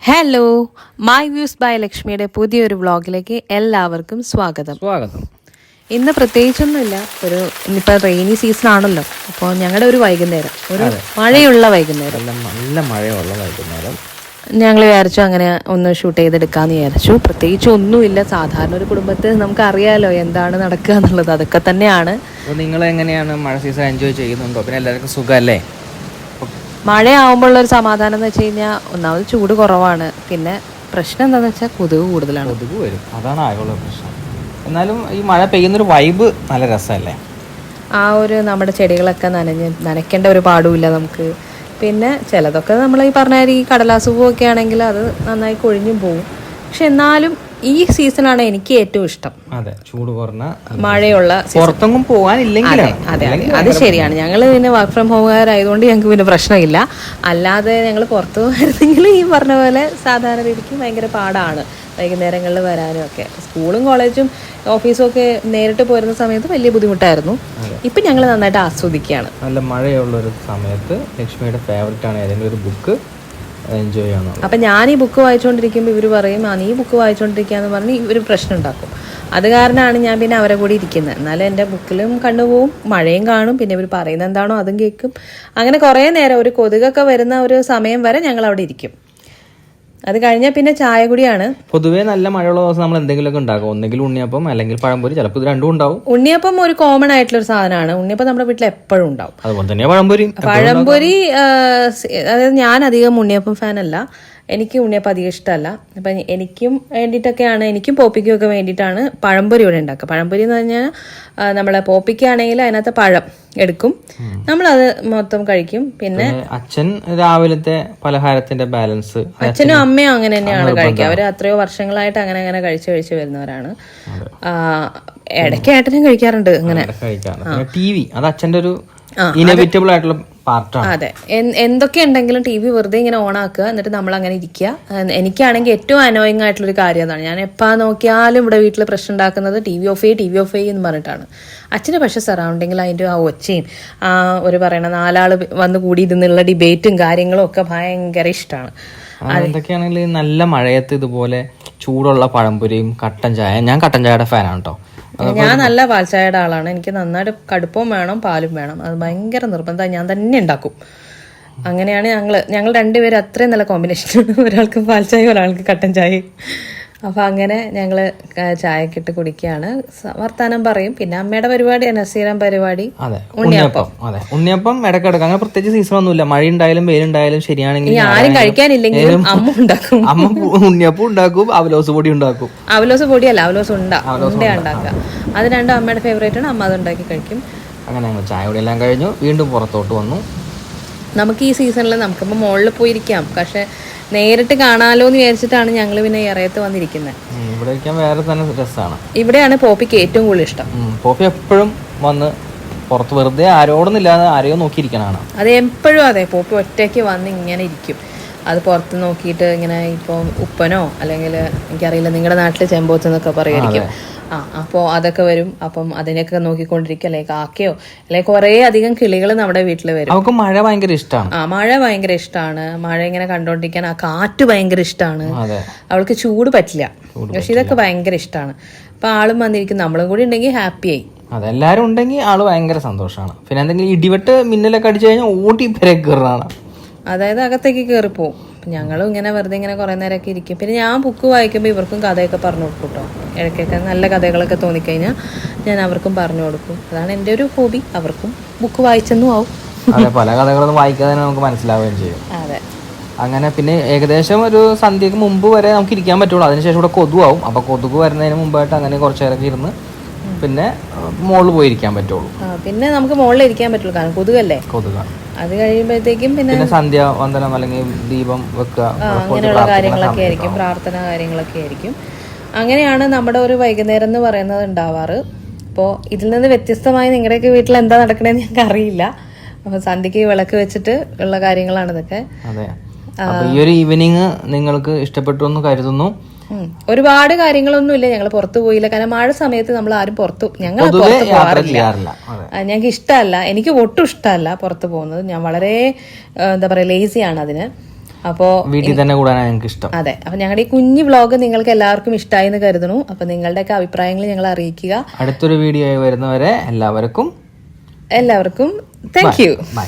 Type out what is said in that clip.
Hello, my views by ലക്ഷ്മിയുടെ പുതിയൊരു വ്ളോഗിലേക്ക് എല്ലാവർക്കും സ്വാഗതം. ഇന്ന് പ്രത്യേകിച്ചൊന്നുമില്ല, ഇന്നിപ്പോൾ റെയിനി സീസൺ ആണല്ലോ. അപ്പോൾ ഞങ്ങളുടെ ഒരു വൈകുന്നേരം, ഒരു മഴയുള്ള വൈകുന്നേരം, നല്ല മഴയുള്ള വൈകുന്നേരം ഞങ്ങൾ വിചാരിച്ചു അങ്ങനെ ഒന്ന് ഷൂട്ട് ചെയ്തെടുക്കാമെന്ന് വിചാരിച്ചു. പ്രത്യേകിച്ച് ഒന്നുമില്ല, സാധാരണ ഒരു കുടുംബത്തിൽ നമുക്കറിയാലോ എന്താണ് നടക്കുക എന്നുള്ളത്, അതൊക്കെ തന്നെയാണ്. നിങ്ങൾ എങ്ങനെയാണ് മഴ സീസൺ എൻജോയ് ചെയ്യുന്നുണ്ടോ? പിന്നെ എല്ലാവർക്കും സുഖമല്ലേ? മഴയാവുമ്പോഴുള്ളൊരു സമാധാനം എന്ന് വെച്ച് കഴിഞ്ഞാൽ ഒന്നാമത് ചൂട് കുറവാണ്, പിന്നെ പ്രശ്നം എന്താണെന്ന് വെച്ചാൽ കൊതുക് കൂടുതലാണ്. കൊതുക് വരും, അതാണ് ആകെയുള്ള പ്രശ്നം. എന്നാലും ഈ മഴ പെയ്യുന്നൊരു വൈബ് നല്ല രസമല്ലേ? ആ ഒരു നമ്മുടെ ചെടികളൊക്കെ നനയ്ക്കേണ്ട ഒരു പാടുമില്ല നമുക്ക്. പിന്നെ ചിലതൊക്കെ നമ്മൾ ഈ പറഞ്ഞ ഈ കടലാസ് പൂവൊക്കെ ആണെങ്കിൽ അത് നന്നായി കൊഴിഞ്ഞും പോകും. പക്ഷെ എന്നാലും ഈ സീസണാണ് എനിക്ക് ഏറ്റവും ഇഷ്ടം. അതെ, ചൂട് കുറഞ്ഞ മഴയുള്ള പുറത്തൊന്നും പോകാനില്ലെങ്കിൽ. അതെ അതെ, അത് ശരിയാണ്. ഞങ്ങൾ പിന്നെ വർക്ക് ഫ്രം ഹോമുകാരായതുകൊണ്ട് ഞങ്ങൾക്ക് പിന്നെ പ്രശ്നമില്ല. അല്ലാതെ ഞങ്ങൾ പുറത്തു പോകായിരുന്നെങ്കിൽ ഈ പറഞ്ഞ പോലെ സാധാരണ രീതിക്ക് ഭയങ്കര പാടാണ് വൈകുന്നേരങ്ങളിൽ വരാനും ഒക്കെ. സ്കൂളും കോളേജും ഓഫീസും ഒക്കെ നേരിട്ട് പോരുന്ന സമയത്ത് വലിയ ബുദ്ധിമുട്ടായിരുന്നു. ഇപ്പം ഞങ്ങൾ നന്നായിട്ട് ആസ്വദിക്കുകയാണ്. നല്ല മഴയുള്ളൊരു സമയത്ത് ലക്ഷ്മിയുടെ ഫേവററ്റ് ആണ് ഏതെങ്കിലും ഒരു ബുക്ക് എൻജോയ് ചെയ്യണം. അപ്പം ഞാൻ ഈ ബുക്ക് വായിച്ചുകൊണ്ടിരിക്കുമ്പോൾ ഇവർ പറയും നീ ബുക്ക് വായിച്ചുകൊണ്ടിരിക്കുകയെന്ന് പറഞ്ഞ് ഇവർ പ്രശ്നം ഉണ്ടാക്കും. അത് കാരണമാണ് ഞാൻ പിന്നെ അവരെ കൂടി ഇരിക്കുന്നത്. എന്നാലും എൻ്റെ ബുക്കിലും കണ്ടുപോകും, മഴയും കാണും, പിന്നെ ഇവർ പറയുന്നത് എന്താണോ അതും കേൾക്കും. അങ്ങനെ കുറേ നേരം ഒരു കൊതുകൊക്കെ വരുന്ന ഒരു സമയം വരെ ഞങ്ങൾ അവിടെ ഇരിക്കും. അത് കഴിഞ്ഞാൽ പിന്നെ ചായ കൂടിയാണ്. പൊതുവേ നല്ല മഴയുള്ള ദിവസം നമ്മൾ എന്തെങ്കിലുമൊക്കെ ഉണ്ടാക്കും, ഒന്നെങ്കിൽ ഉണ്ണിയപ്പം അല്ലെങ്കിൽ പഴംപൊരി, ചിലപ്പോൾ ഇത് രണ്ടും ഉണ്ടാവും. ഉണ്ണിയപ്പം ഒരു കോമൺ ആയിട്ടുള്ള ഒരു സാധനമാണ്. ഉണ്ണിയപ്പം നമ്മുടെ വീട്ടിൽ എപ്പോഴും ഉണ്ടാവും. അതുപോലെ തന്നെ പഴംപൊരി. അതായത് ഞാൻ അധികം ഉണ്ണിയപ്പം ഫാനല്ല, എനിക്ക് ഉണ്ണിയപ്പം അധികം ഇഷ്ടമല്ല. അപ്പം എനിക്കും വേണ്ടിയിട്ടൊക്കെയാണ്, എനിക്കും പോപ്പിക്കും ഒക്കെ വേണ്ടിയിട്ടാണ് പഴംപൊരി ഇവിടെ ഉണ്ടാക്കുക. പഴംപൊരി എന്ന് പറഞ്ഞാൽ നമ്മളെ പോപ്പിക്കാണെങ്കിൽ അതിനകത്ത് പഴം എടുക്കും, നമ്മളത് മൊത്തം കഴിക്കും. പിന്നെ അച്ഛൻ രാവിലത്തെ പലഹാരത്തിന്റെ ബാലൻസ്, അച്ഛനും അമ്മയും അങ്ങനെ തന്നെയാണ് കഴിക്കുക. അവർ അത്രയോ വർഷങ്ങളായിട്ട് അങ്ങനെ കഴിച്ച് വരുന്നവരാണ്. ഇടയ്ക്ക് ഏട്ടനും കഴിക്കാറുണ്ട് അങ്ങനെ. ടി വി അത് അച്ഛൻ്റെ ഒരു ഇനവിറ്റബിൾ ആയിട്ടുള്ള പാർട്ടാണ്. അതെ, എന്തൊക്കെ ഉണ്ടെങ്കിലും ടി വി വെറുതെ ഇങ്ങനെ ഓൺ ആക്കുക, എന്നിട്ട് നമ്മൾ അങ്ങനെ ഇരിക്കുക. എനിക്കാണെങ്കിൽ ഏറ്റവും അനോയിങ് ആയിട്ടുള്ളൊരു കാര്യം അതാണ്. ഞാൻ എപ്പോൾ നോക്കിയാലും ഇവിടെ വീട്ടിൽ പ്രശ്നം ഉണ്ടാക്കുന്നത് ടി വി ഓഫ് ചെയ്യ് എന്ന് പറഞ്ഞിട്ടാണ്. അച്ഛന് പക്ഷെ സറൗണ്ടിങ്ങിൽ അതിൻ്റെ ആ ഒച്ചയും ഒരു പറയണ നാലാൾ വന്ന് കൂടി ഇരുന്നുള്ള ഡിബേറ്റും കാര്യങ്ങളും ഒക്കെ ഭയങ്കര ഇഷ്ടമാണ്. എന്തൊക്കെയാണെങ്കിൽ നല്ല മഴയത്ത് ഇതുപോലെ ചൂടുള്ള പഴംപൊരിയും കട്ടൻ ചായ. ഞാൻ കട്ടൻ ചായയുടെ ഫാനാണ് കേട്ടോ. ഞാൻ നല്ല പാൽച്ചായയുടെ ആളാണ്. എനിക്ക് നന്നായിട്ട് കടുപ്പവും വേണം പാലും വേണം, അത് ഭയങ്കര നിർബന്ധം. ഞാൻ തന്നെ ഉണ്ടാക്കും. അങ്ങനെയാണ് ഞങ്ങൾ രണ്ടുപേരും അത്രയും നല്ല കോമ്പിനേഷനാണ്. ഒരാൾക്ക് പാൽച്ചായ, ഒരാൾക്ക് കട്ടൻ ചായ. അപ്പം അങ്ങനെ ഞങ്ങൾ ചായക്ക് ഇട്ട് കുടിക്കുകയാണ്, വർത്താനം പറയും. പിന്നെ അമ്മയുടെ പരിപാടി സ്ഥിരം പരിപാടി ഉണ്ണിയപ്പം. ഉണ്ണിയപ്പം ഇടയ്ക്കിടയ്ക്ക് അങ്ങനെ പ്രത്യേകിച്ച് സീസൺ ഒന്നുമില്ല. മഴ ഉണ്ടായാലും വെയിലുണ്ടായാലും ശരിയാണെങ്കിൽ ആരും കഴിക്കാനില്ലെങ്കിലും അമ്മ ഉണ്ടാക്കും. അമ്മ ഉണ്ണിയപ്പം ഉണ്ടാക്കും, അവലോസ് പൊടി ഉണ്ടാക്കും. അവലോസ് പൊടിയല്ല, അവലോസ് ഉണ്ട ഉണ്ടാക്കുക. അത് രണ്ടും അമ്മയുടെ ഫേവറേറ്റ് ആണ്. അമ്മ അത് ഉണ്ടാക്കി കഴിക്കും. അങ്ങനെ ഞങ്ങൾ ചായ കൂടി എല്ലാം കഴിഞ്ഞു വീണ്ടും പുറത്തോട്ട് വന്നു. നമുക്ക് ഈ സീസണിൽ നമുക്കിപ്പോൾ മുകളിൽ പോയിരിക്കാം, പക്ഷെ നേരിട്ട് കാണാലോ എന്ന് വിചാരിച്ചിട്ടാണ് ഞങ്ങൾ പിന്നെ ഇറയത്ത് വന്നിരിക്കുന്നത്. ഇവിടെ വേറെ തന്നെ രസമാണ്. ഇവിടെയാണ് പോപ്പിക്ക് ഏറ്റവും കൂടുതൽ ഇഷ്ടം. പോപ്പി എപ്പോഴും വന്ന് പുറത്ത് വെറുതെ ആരോടൊന്നില്ലാതെ ആരെയോ നോക്കിയിരിക്കണതാണ്. അത് എപ്പോഴും അതെ, പോപ്പി ഒറ്റയ്ക്ക് വന്ന് ഇങ്ങനെ ഇരിക്കും. അത് പുറത്ത് നോക്കിയിട്ട് ഇങ്ങനെ ഇപ്പോൾ ഉപ്പനോ അല്ലെങ്കിൽ എനിക്കറിയില്ല നിങ്ങളുടെ നാട്ടിൽ ചെമ്പോത്ത് എന്നൊക്കെ പറയുമായിരിക്കും. അപ്പോൾ അതൊക്കെ വരും. അപ്പം അതിനൊക്കെ നോക്കിക്കൊണ്ടിരിക്കും. അല്ലെങ്കിൽ കാക്കയോ അല്ലെങ്കിൽ കുറേ അധികം കിളികൾ നമ്മുടെ വീട്ടിൽ വരും. അവർക്ക് മഴ ഭയങ്കര ഇഷ്ടമാണ്. മഴ ഭയങ്കര ഇഷ്ടമാണ്. മഴ ഇങ്ങനെ കണ്ടോണ്ടിരിക്കാൻ, ആ കാറ്റ് ഭയങ്കര ഇഷ്ടമാണ്. അവൾക്ക് ചൂട് പറ്റില്ല, പക്ഷെ ഇതൊക്കെ ഭയങ്കര ഇഷ്ടമാണ്. അപ്പൊ ആളും വന്നിരിക്കും, നമ്മളും കൂടി ഉണ്ടെങ്കിൽ ഹാപ്പിയായി. അതെല്ലാരും ഉണ്ടെങ്കിൽ ആള് ഭയങ്കര സന്തോഷമാണ്. പിന്നെ എന്തെങ്കിലും ഇടിവെട്ട് മിന്നലൊക്കെ അടിച്ചു കഴിഞ്ഞാൽ ഓടി പെരെ കയറാണ്. അതായത് അകത്തേക്ക് കയറിപ്പോവും. ഞങ്ങളും ഇങ്ങനെ വെറുതെ ഇങ്ങനെ കുറേ നേരമൊക്കെ ഇരിക്കും. പിന്നെ ഞാൻ ബുക്ക് വായിക്കുമ്പോൾ ഇവർക്കും കഥയൊക്കെ പറഞ്ഞു കൊടുക്കും കേട്ടോ. ഇടയ്ക്കൊക്കെ നല്ല കഥകളൊക്കെ തോന്നിക്കഴിഞ്ഞാൽ ഞാൻ അവർക്കും പറഞ്ഞു കൊടുക്കും. അതാണ് എൻ്റെ ഒരു ഹോബി. അവർക്കും ബുക്ക് വായിച്ചെന്നും ആവും. പല കഥകളൊന്നും വായിക്കാതെ നമുക്ക് മനസ്സിലാവുകയും ചെയ്യും. അതെ, അങ്ങനെ പിന്നെ ഏകദേശം ഒരു സന്ധ്യക്ക് മുമ്പ് വരെ നമുക്ക് ഇരിക്കാൻ പറ്റുള്ളൂ. അതിനുശേഷം ഇവിടെ കൊതുവാകും. അപ്പോൾ കൊതുക് വരുന്നതിന് മുമ്പായിട്ട് അങ്ങനെ കുറച്ച് നേരമൊക്കെ ഇരുന്ന് പിന്നെ മുകളിൽ പോയിരിക്കാൻ പറ്റുള്ളൂ. പിന്നെ നമുക്ക് മുകളിൽ ഇരിക്കാൻ പറ്റുള്ളൂ, കാരണം കൊതുകല്ലേ. അത് കഴിയുമ്പോഴത്തേക്കും പിന്നെ സന്ധ്യ വന്ദനം അല്ലെങ്കിൽ ദീപം വെക്കുക, അങ്ങനെയുള്ള കാര്യങ്ങളൊക്കെ ആയിരിക്കും, പ്രാർത്ഥന കാര്യങ്ങളൊക്കെ ആയിരിക്കും. അങ്ങനെയാണ് നമ്മുടെ ഒരു വൈകുന്നേരം എന്ന് പറയുന്നത് ഉണ്ടാവാറ്. അപ്പോൾ ഇതിൽ നിന്ന് വ്യത്യസ്തമായി നിങ്ങളുടെയൊക്കെ വീട്ടിൽ എന്താ നടക്കണേന്ന് ഞങ്ങൾക്ക് അറിയില്ല. അപ്പോൾ സന്ധ്യക്ക് വിളക്ക് വെച്ചിട്ട് ഉള്ള കാര്യങ്ങളാണ് ഇതൊക്കെ. അതെ, ഈ ഒരു ഈവനിങ് നിങ്ങൾക്ക് ഇഷ്ടപ്പെട്ടു എന്ന് കരുതുന്നു. ഒരുപാട് കാര്യങ്ങളൊന്നുമില്ല, ഞങ്ങൾ പുറത്തു പോയില്ല. കാരണം മഴ സമയത്ത് നമ്മൾ ആരും ഞങ്ങൾ പുറത്ത് പോകാറില്ല. ഞങ്ങൾക്ക് ഇഷ്ടമല്ല, എനിക്ക് ഒട്ടും ഇഷ്ടമല്ല പുറത്ത് പോകുന്നത്. ഞാൻ വളരെ എന്താ പറയുക ലേസിയാണ് അതിന്. അപ്പോൾ വീട്ടിൽ തന്നെ കൂടാനാണ് ഞങ്ങൾക്ക് ഇഷ്ടം. അതെ, അപ്പൊ ഞങ്ങളുടെ ഈ കുഞ്ഞു വ്ളോഗ് നിങ്ങൾക്ക് എല്ലാവർക്കും ഇഷ്ടമായി എന്ന് കരുതുന്നു. അപ്പൊ നിങ്ങളുടെയൊക്കെ അഭിപ്രായങ്ങൾ ഞങ്ങൾ അറിയിക്കുക. അടുത്തൊരു വീഡിയോ ആയി വരുന്നവരെ എല്ലാവർക്കും താങ്ക് യു. ബൈ.